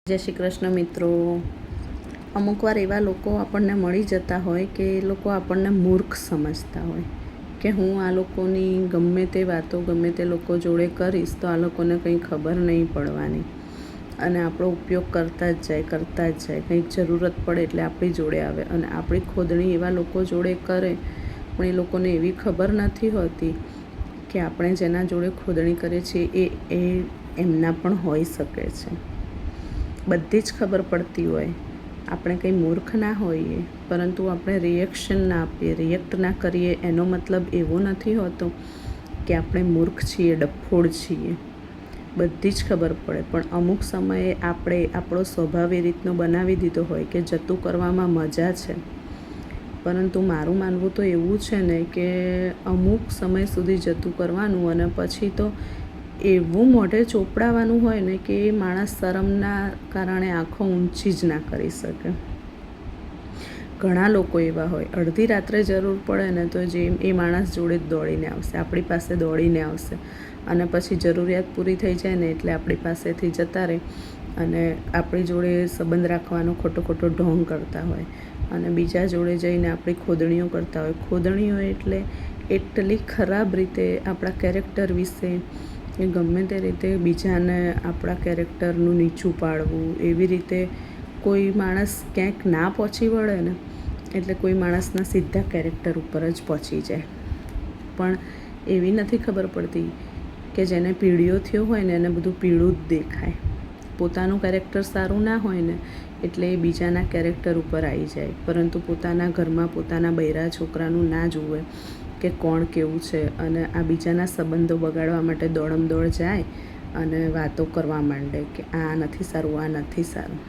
જય શ્રી કૃષ્ણ મિત્રો। અમુક વાર એવા લોકો આપણને મળી જતા હોય કે એ લોકો આપણને મૂર્ખ સમજતા હોય કે હું આ લોકોની ગમે તે વાતો ગમે તે લોકો જોડે કરીશ તો આ લોકોને કંઈ ખબર નહીં પડવાની અને આપણો ઉપયોગ કરતા જ જાય, કંઈક જરૂરત પડે એટલે આપણી જોડે આવે અને આપણી ખોદણી એવા લોકો જોડે કરે પણ એ લોકોને એવી ખબર નથી હોતી કે આપણે જેના જોડે ખોદણી કરીએ છીએ એ એમના પણ હોઈ શકે છે। બધી જ ખબર પડતી હોય, આપણે કંઈ મૂર્ખ ના હોઈએ, પરંતુ આપણે રિએક્શન ના આપીએ, રિએક્ટ ના કરીએ એનો મતલબ એવો નથી હોતો કે આપણે મૂર્ખ છીએ, ડફોળ છીએ। બધી જ ખબર પડે પણ અમુક સમયે આપણે આપણો સ્વભાવ એ રીતનો બનાવી દીધો હોય કે જતું કરવામાં મજા છે, પરંતુ મારું માનવું તો એવું છે ને કે અમુક સમય સુધી જતું કરવાનું અને પછી તો એવું મોઢે ચોપડાવાનું હોય ને કે એ માણસ શરમના કારણે આંખો ઊંચી જ ના કરી શકે। ઘણા લોકો એવા હોય, અડધી રાત્રે જરૂર પડે ને તો જે એ માણસ જોડે જ દોડીને આવશે, આપણી પાસે દોડીને આવશે અને પછી જરૂરિયાત પૂરી થઈ જાય ને એટલે આપણી પાસેથી જતા રહે અને આપણી જોડે સંબંધ રાખવાનો ખોટો ઢોંગ કરતા હોય અને બીજા જોડે જઈને આપણી ખોદણીઓ કરતા હોય। ખોદણીઓ એટલે એટલી ખરાબ રીતે આપણા કેરેક્ટર વિશે એ ગમે તે રીતે બીજાને આપણા કેરેક્ટરનું નીચું પાડવું, એવી રીતે કોઈ માણસ ક્યાંક ના પહોંચી વળે ને એટલે કોઈ માણસના સીધા કેરેક્ટર ઉપર જ પહોંચી જાય, પણ એવી નથી ખબર પડતી કે જેને પીળિયો થયો હોય ને એને બધું પીળું જ દેખાય। પોતાનું કેરેક્ટર સારું ના હોય ને એટલે એ બીજાના કેરેક્ટર ઉપર આવી જાય, પરંતુ પોતાના ઘરમાં પોતાના બૈરા છોકરાનું ના જુએ કે કોણ કેવું છે અને આ બીજાના સંબંધો બગાડવા માટે દોડ જાય અને વાતો કરવા માંડે કે આ નથી સારું, આ નથી સારું।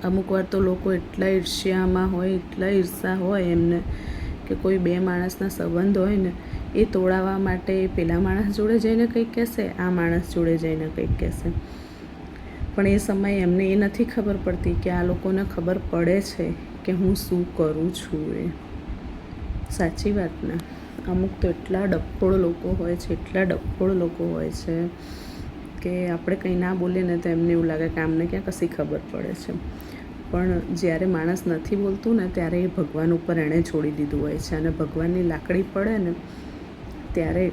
અમુક વાર તો લોકો એટલા ઈર્ષ્યામાં હોય, એટલા ઈર્ષા હોય એમને કે કોઈ બે માણસના સંબંધ હોય ને એ તોડાવવા માટે પેલા માણસ જોડે જઈને કંઈક કહેશે, આ માણસ જોડે જઈને કંઈક કહેશે, પણ એ સમયે એમને એ નથી ખબર પડતી કે આ લોકોને ખબર પડે છે કે હું શું કરું છું। એ સાચી વાત ને। અમુક તો એટલા ડફોળ લોકો હોય છે, એટલા ડફોળ લોકો હોય છે કે આપણે કંઈ ના બોલીએ ને તો એમને એવું લાગે કે આમને ક્યાં કશી ખબર પડે છે, પણ જ્યારે માણસ નથી બોલતું ને ત્યારે એ ભગવાન ઉપર એણે છોડી દીધું હોય છે અને ભગવાનની લાકડી પડે ને ત્યારે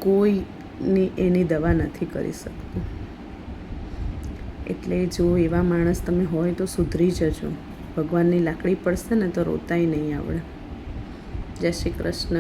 કોઈની એની દવા નથી કરી શકતું। એટલે જો એવા માણસ તમે હોય તો સુધરી જજો, ભગવાનની લાકડી પડશે ને તો રોતાય નહીં આવડે। જય શ્રી કૃષ્ણ।